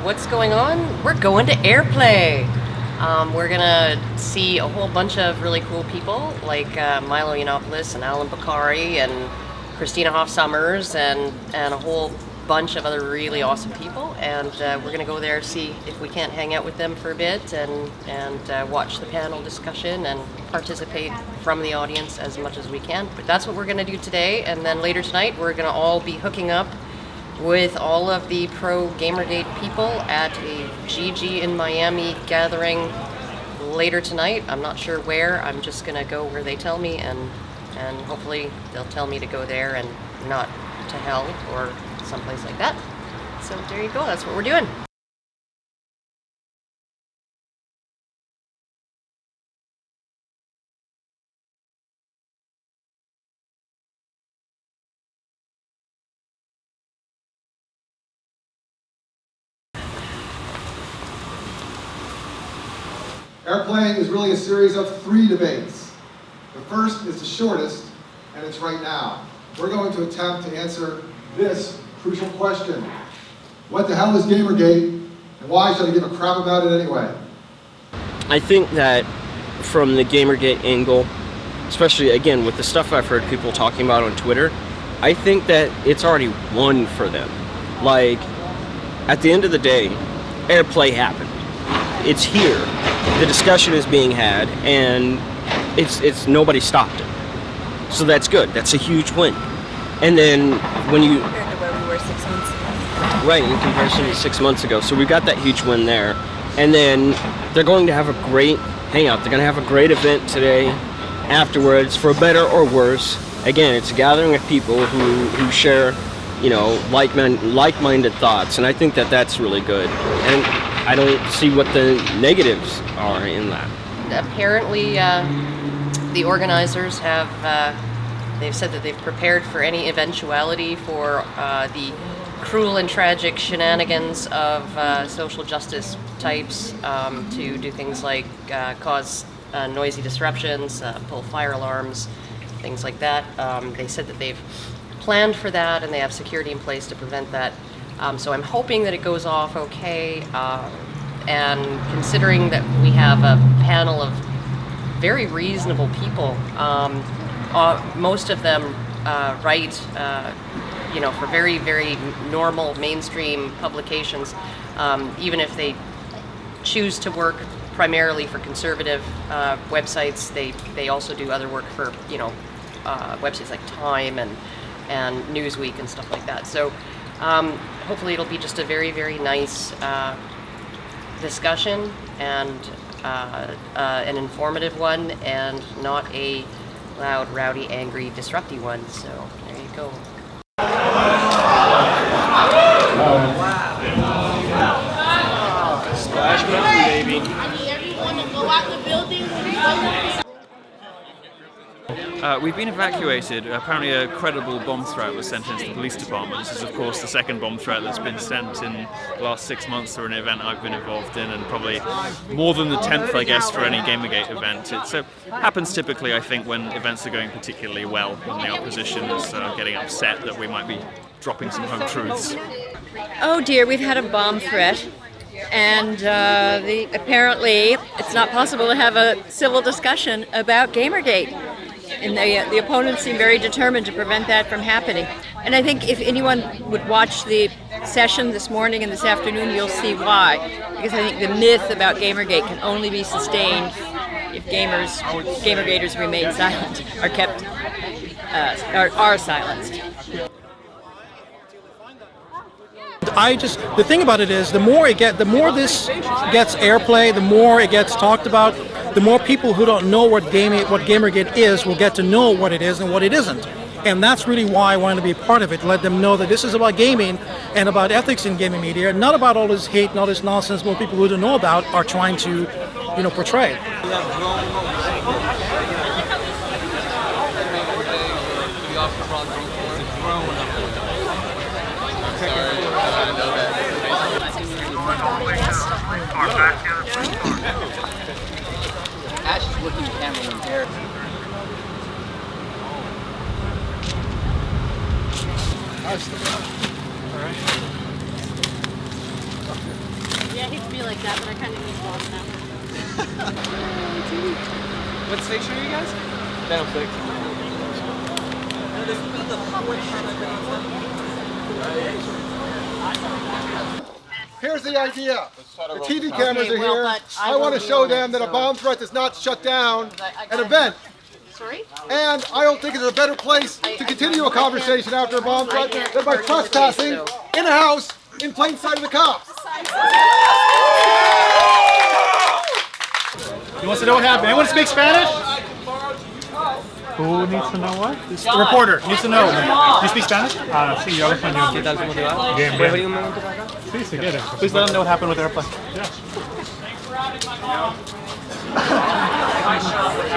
what's going on? We're going to Airplay. We're gonna see a whole bunch of really cool people like Milo Yiannopoulos and Alan Bakari and Christina Hoff Summers and a whole bunch of other really awesome people, and we're gonna go there, see if we can't hang out with them for a bit and watch the panel discussion and participate from the audience as much as we can. But that's what we're gonna do today, and then later tonight we're gonna all be hooking up with all of the pro Gamergate people at a GG in Miami gathering later tonight. I'm not sure where. I'm just gonna go where they tell me, and hopefully they'll tell me to go there and not to hell or someplace like that. So there you go, that's what we're doing. Airplay is really a series of 3 debates. The first is the shortest, and it's right now. We're going to attempt to answer this crucial question. What the hell is Gamergate, and why should I give a crap about it anyway? I think that from the Gamergate angle, especially again with the stuff I've heard people talking about on Twitter, I think that it's already won for them. Like, at the end of the day, Airplay happened. It's here. The discussion is being had, and it's nobody stopped it. So that's good. That's a huge win. And then when you compared to where we were 6 months ago. Right, in comparison to 6 months ago. So we got that huge win there. And then they're going to have a great hangout. They're going to have a great event today afterwards, for better or worse. Again, it's a gathering of people who share, you know, like-minded thoughts, and I think that that's really good. And I don't see what the negatives are in that. Apparently, the organizers have they've said that they've prepared for any eventuality for the cruel and tragic shenanigans of social justice types to do things like cause noisy disruptions, pull fire alarms, things like that. They said that they've planned for that and they have security in place to prevent that. So I'm hoping that it goes off okay, and considering that we have a panel of very reasonable people, most of them write, you know, for very, very normal mainstream publications, even if they choose to work primarily for conservative websites, they also do other work for, you know, websites like Time and Newsweek and stuff like that. So hopefully it'll be just a very, very nice discussion and an informative one, and not a loud, rowdy, angry, disrupty one. So there you go. Splash Mountain, baby. I need everyone to go out the building when you go. We've been evacuated. Apparently a credible bomb threat was sent into the police department. This is of course the second bomb threat that's been sent in the last 6 months through an event I've been involved in, and probably more than the 10th, I guess, for any Gamergate event. It happens typically, I think, when events are going particularly well, when the opposition is getting upset that we might be dropping some home truths. Oh dear, we've had a bomb threat, and apparently it's not possible to have a civil discussion about Gamergate. And the opponents seem very determined to prevent that from happening. And I think if anyone would watch the session this morning and this afternoon, you'll see why. Because I think the myth about Gamergate can only be sustained if Gamergaters remain silent, are silenced. The thing about it is, the more this gets airplay, the more it gets talked about, the more people who don't know what Gamergate is will get to know what it is and what it isn't. And that's really why I wanted to be a part of it, let them know that this is about gaming and about ethics in gaming media, not about all this hate and all this nonsense most people who don't know about are trying to, you know, portray. Ash is looking at the camera when Derek. All right. I hate to be like that, but I kind of need vlog now. What station are you guys? Channel 6. Here's the idea. The TV cameras are well, here. but I want to wasn't show in it, them that a so- bomb threat does not shut down I an gotta- event. Sorry? And I don't think there's a better place to continue a conversation after a bomb threat than by trespassing in a house in plain sight of the cops. He wants to know what happened. Anyone speak Spanish? Who needs to know what? The reporter needs to know. Do you speak Spanish? Sí, yo hablo español. ¿Qué tal? ¿Cómo te va? Bien, ¿Puedes bien. venir un momento para acá? Sí, si quieres. Please let them know what happened with Airplay.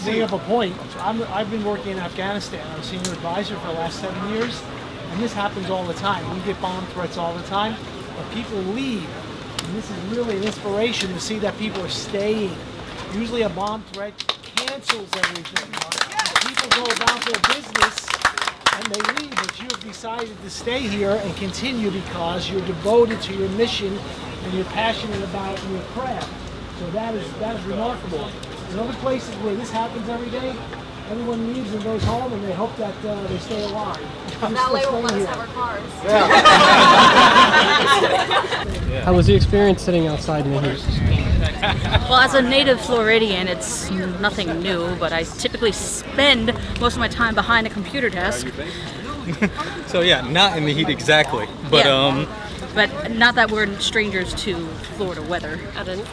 Bring up a point. I've been working in Afghanistan. I'm a senior advisor for the last 7 years, and this happens all the time. We get bomb threats all the time, but people leave. And this is really an inspiration to see that people are staying. Usually a bomb threat cancels everything. People go about their business and they leave, but you have decided to stay here and continue because you're devoted to your mission and you're passionate about your craft. So that is remarkable. In other places where this happens every day, everyone leaves and goes home and they hope that they stay alive. That way we'll let us have our cars. How was the experience sitting outside in the heat? Well, as a native Floridian, it's nothing new, but I typically spend most of my time behind a computer desk. So yeah, not in the heat exactly, but Yeah. But not that we're strangers to Florida weather.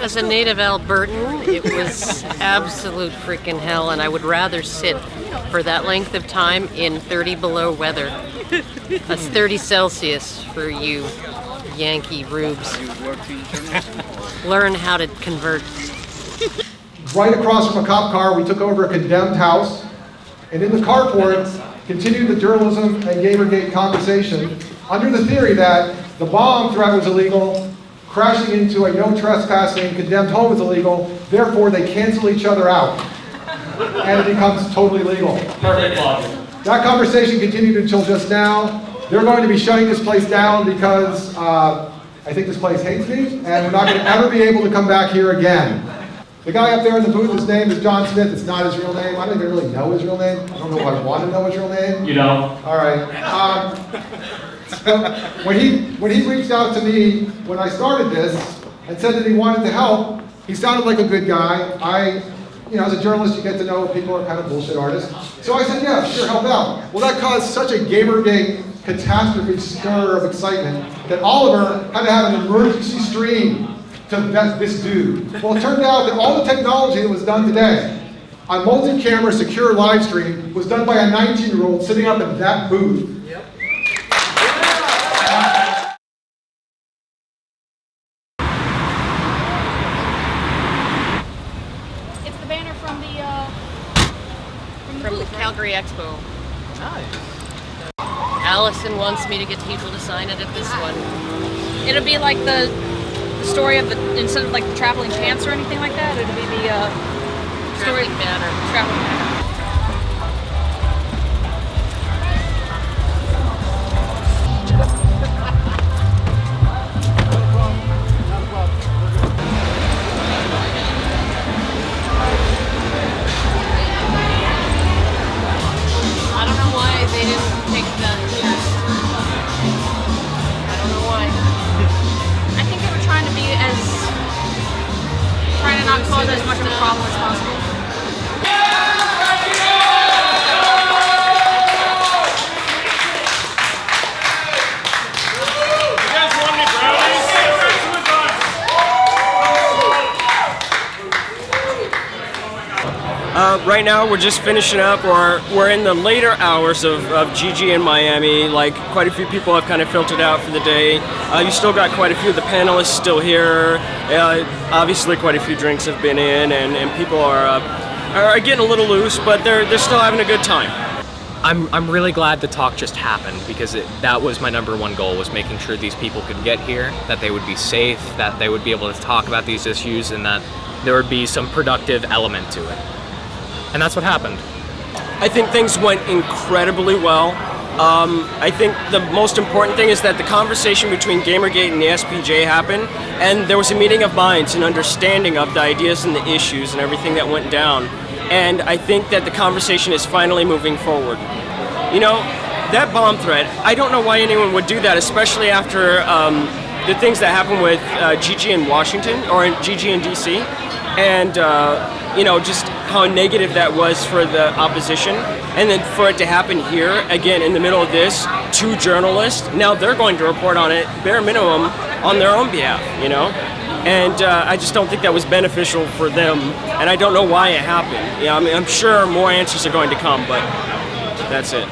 As a native Albertan, it was absolute freaking hell, and I would rather sit for that length of time in 30 below weather. That's 30 Celsius for you Yankee rubes. Learn how to convert. Right across from a cop car, we took over a condemned house, and in the carport, continued the journalism and Gamergate conversation under the theory that the bomb threat was illegal, crashing into a no trespassing condemned home is illegal, therefore they cancel each other out, and it becomes totally legal. perfect logic. That conversation continued until just now. They're going to be shutting this place down because I think this place hates me, and we're not going to ever be able to come back here again. The guy up there in the booth, his name is John Smith. It's not his real name. I don't even really know his real name. I don't know if I want to know his real name. You know. All right. So when he reached out to me when I started this and said that he wanted to help, he sounded like a good guy. As a journalist, you get to know people are kind of bullshit artists. So I said, yeah, sure, help out. Well, that caused such a Gamergate catastrophe stir of excitement that Oliver had to have an emergency stream to vet this dude. Well, it turned out that all the technology that was done today, a multi-camera secure live stream, was done by a 19-year-old sitting up in that booth. It's the banner from the Calgary Expo. Nice. Allison wants me to get people to sign it at this one. It'll be like the story of instead of like the traveling pants or anything like that, it'll be the story Traveling banner. traveling banner. I don't know why they didn't take the ears. I don't know why. I think they were trying to not cause as much of a problem as possible. Right now, we're just finishing up. We're in the later hours of GG in Miami. Like, quite a few people have kind of filtered out for the day. You still got quite a few of the panelists still here. Obviously, quite a few drinks have been in, and people are getting a little loose, but they're still having a good time. I'm really glad the talk just happened because that was my number one goal, was making sure these people could get here, that they would be safe, that they would be able to talk about these issues, and that there would be some productive element to it. And that's what happened. I think things went incredibly well. I think the most important thing is that the conversation between Gamergate and the SPJ happened, and there was a meeting of minds and understanding of the ideas and the issues and everything that went down. And I think that the conversation is finally moving forward. You know, that bomb threat, I don't know why anyone would do that, especially after the things that happened with Gigi in Washington, or Gigi in DC, and you know, just how negative that was for the opposition. And then for it to happen here, again, in the middle of this, 2 journalists, now they're going to report on it, bare minimum, on their own behalf, you know? And I just don't think that was beneficial for them, and I don't know why it happened. Yeah, I mean, I'm sure more answers are going to come, but that's it.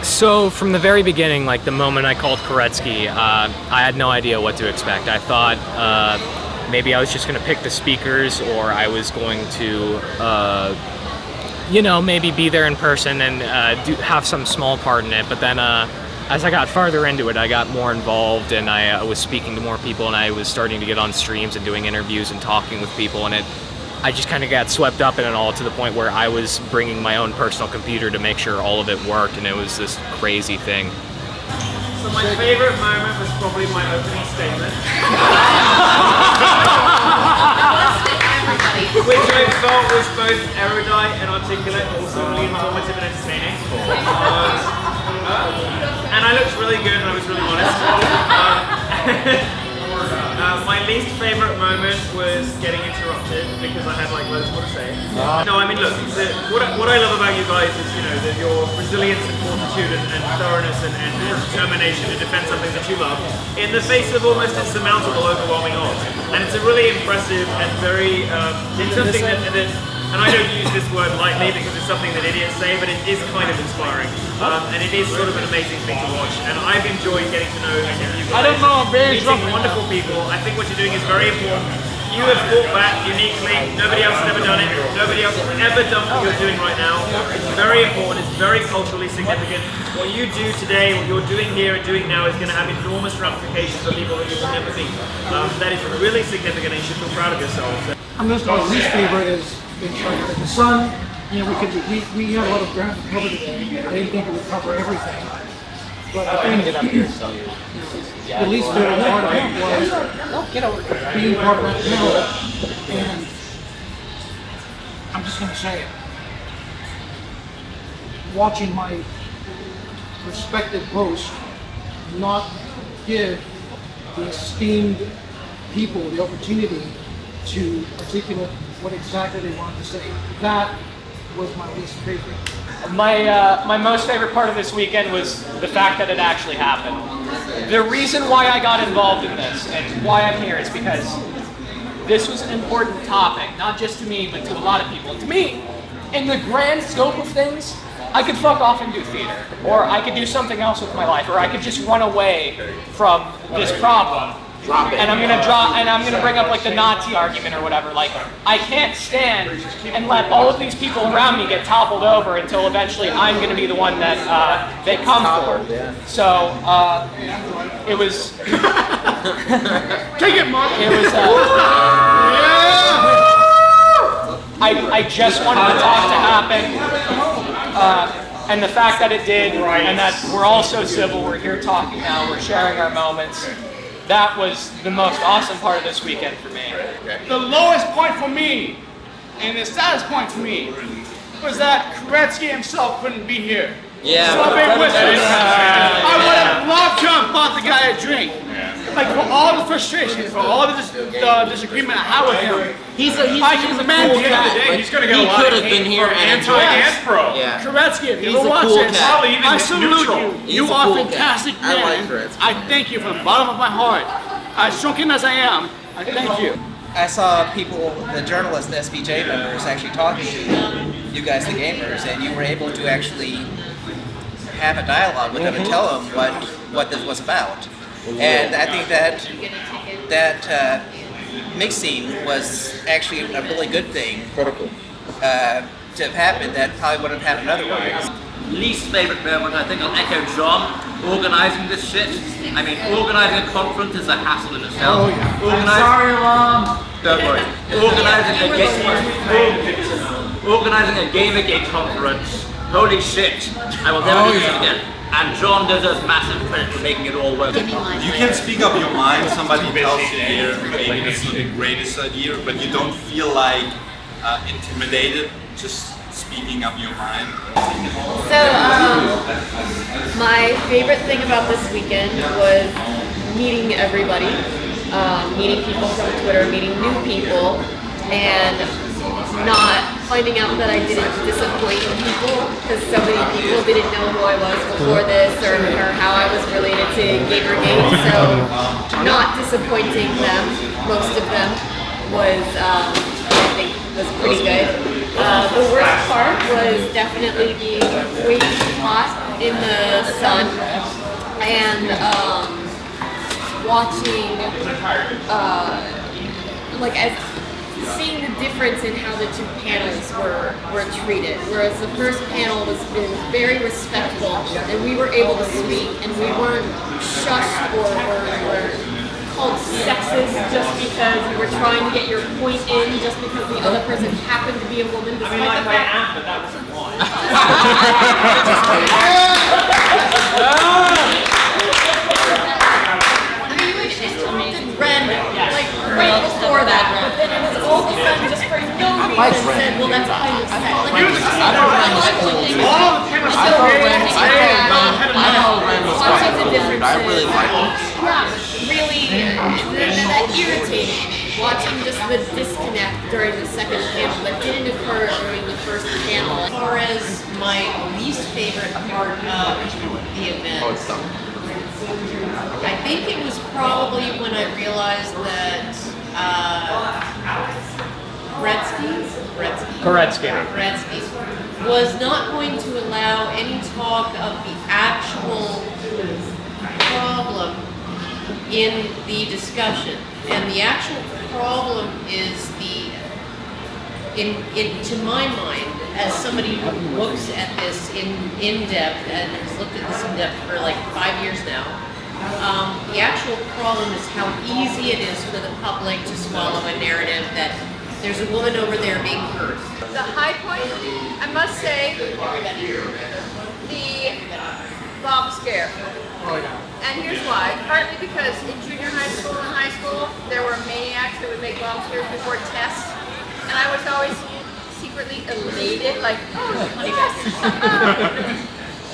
So from the very beginning, like the moment I called Koretsky, I had no idea what to expect. I thought maybe I was just going to pick the speakers, or I was going to, you know, maybe be there in person and have some small part in it. But then as I got farther into it, I got more involved, and I was speaking to more people, and I was starting to get on streams and doing interviews and talking with people, and I just kind of got swept up in it all, to the point where I was bringing my own personal computer to make sure all of it worked, and it was this crazy thing. So my favorite moment was probably my opening statement. Which I felt was both erudite and articulate, also really informative and entertaining. And I looked really good, and I was really honest. My least favorite moment was getting interrupted because I had like loads more to say. No, I mean, look, what I love about you guys is, you know, that your resilience and fortitude and thoroughness and determination to defend something that you love in the face of almost insurmountable, overwhelming odds. And it's a really impressive and very, it's something that, and I don't use this word lightly because it's something that idiots say, but it is kind of inspiring. And it is sort of an amazing thing to watch. And I've enjoyed getting to know you guys. I don't know, I'm very meeting wonderful people. I think what you're doing is very important. You have fought back uniquely. Nobody else has ever done it. Nobody else has ever done what you're doing right now. It's very important. It's very culturally significant. What you do today, what you're doing here and doing now, is going to have enormous ramifications for people that you will never meet. That is really significant, and you should feel proud of yourselves. I'm going to start. My least favorite is the sun. You know, we had a lot of ground to cover today. I didn't think it would cover everything. But I think the least favorite part of it was being part of that panel, and I'm just going to say it. Watching my respected host not give the esteemed people the opportunity to articulate what exactly they wanted to say. That was my least favorite. My most favorite part of this weekend was the fact that it actually happened. The reason why I got involved in this and why I'm here is because this was an important topic, not just to me, but to a lot of people. To me, in the grand scope of things, I could fuck off and do theater, or I could do something else with my life, or I could just run away from this problem. And I'm gonna bring up like the Nazi argument or whatever. Like, I can't stand and let all of these people around me get toppled over until eventually I'm gonna be the one that they come for. So it was. Take it, Mark. It was. I just wanted the talk to happen. And the fact that it did, and that we're all so civil, we're here talking now, we're sharing our moments. That was the most awesome part of this weekend for me. The lowest point for me, and the saddest point for me, was that Koretsky himself couldn't be here. Yeah. So I would have loved to have bought the guy a drink. Like, for all the frustration, for all the disagreement I had with him, He's a I commend cool him. guy. He's going to get a lot could of have been hate here from and anti enjoyed and pro. Yeah. Koretsky, if you He's ever a watch cool this, cat. I salute you. He's You a are cool fantastic cat. I like man. Koretsky. I thank you from the bottom of my heart. As shrunken as I am, I thank you. I saw people, the journalists, the SPJ members, actually talking to you guys, the gamers, and you were able to actually have a dialogue with them and tell them what this was about. And I think that mixing was actually a really good thing to have happened. That probably wouldn't have happened otherwise. Least favourite moment, I think I'll echo John, organising this shit. I mean, organising a conference is a hassle in itself. Oh, yeah. Sorry, Alarm! Don't worry. Organising a Gamergate conference, holy shit, I will never do this again. And John deserves massive credit for making it all work. You can speak up your mind, somebody tells you here, maybe that's not the greatest idea, but you don't feel like intimidated just speaking up your mind. So, my favorite thing about this weekend was meeting everybody, meeting people from Twitter, meeting new people, and not finding out that I didn't disappoint people, because so many people didn't know who I was before this or how I was related to Gamergate, so not disappointing them, most of them, was, I think, was pretty good. The worst part was definitely being way too hot in the sun and watching, like, as seeing the difference in how the two panels were treated. Whereas the first panel was very respectful, and we were able to speak, and we weren't shushed or called sexist just because you were trying to get your point in, just because the other person happened to be a woman. I mean, like, I am, but that wasn't why. Random, like right before that, but then it was all of a sudden just for no reason said, well, that's kind of sad. Like, watching the differences. I really like it. Yeah, really, that irritating. Watching just the disconnect during the second panel that didn't occur during the first panel. As far as my least favorite part of the event, I think it was probably when I realized that Koretsky was not going to allow any talk of the actual problem in the discussion. And the actual problem is to my mind, as somebody who looks at this in depth and has looked at this in depth for like 5 years now, the actual problem is how easy it is for the public to swallow a narrative that there's a woman over there being hurt. The high point, I must say, the bomb scare. And here's why. Partly because in junior high school and high school, there were maniacs that would make bomb scares before tests. And I was always secretly elated, like, oh, yes.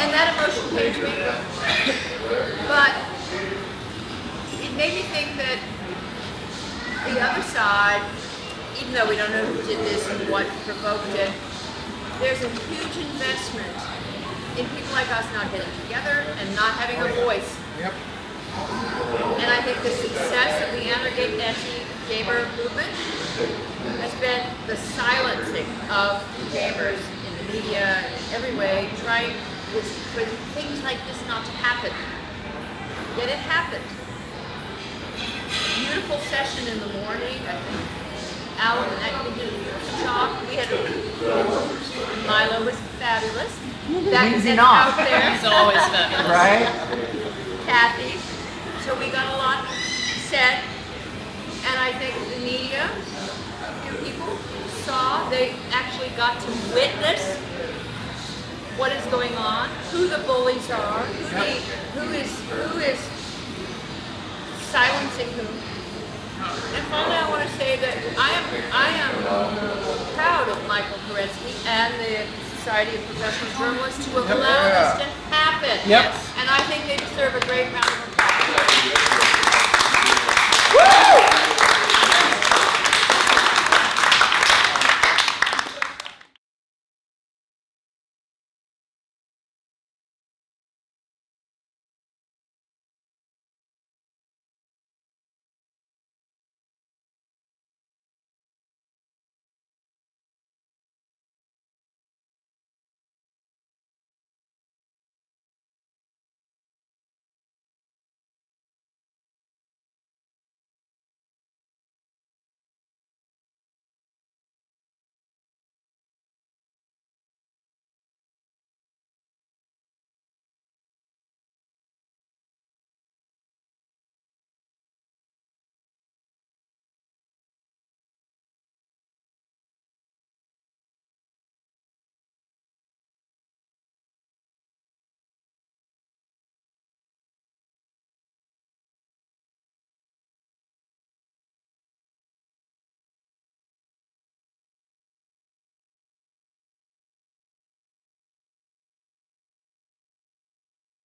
And that emotion came to me. But it made me think that the other side, even though we don't know who did this and what provoked it, there's a huge investment in people like us not getting together and not having a voice. Yep. And I think the success of the Gamergate anti-gamer movement has been the silencing of gamers in the media and in every way, trying for things like this not to happen. Yet it happened. Beautiful session in the morning. I think Alan and I did a beautiful talk. We had Milo was fabulous. That is out there. He's always fabulous. Right? Kathy. So we got a lot said. And I think the media, a few people saw, they actually got to witness what is going on, who the bullies are, who is silencing whom. And finally, I want to say that I am proud of Michael Koretsky and the Society of Professional Journalists to have allowed this to happen. Yep. And I think they deserve a great round of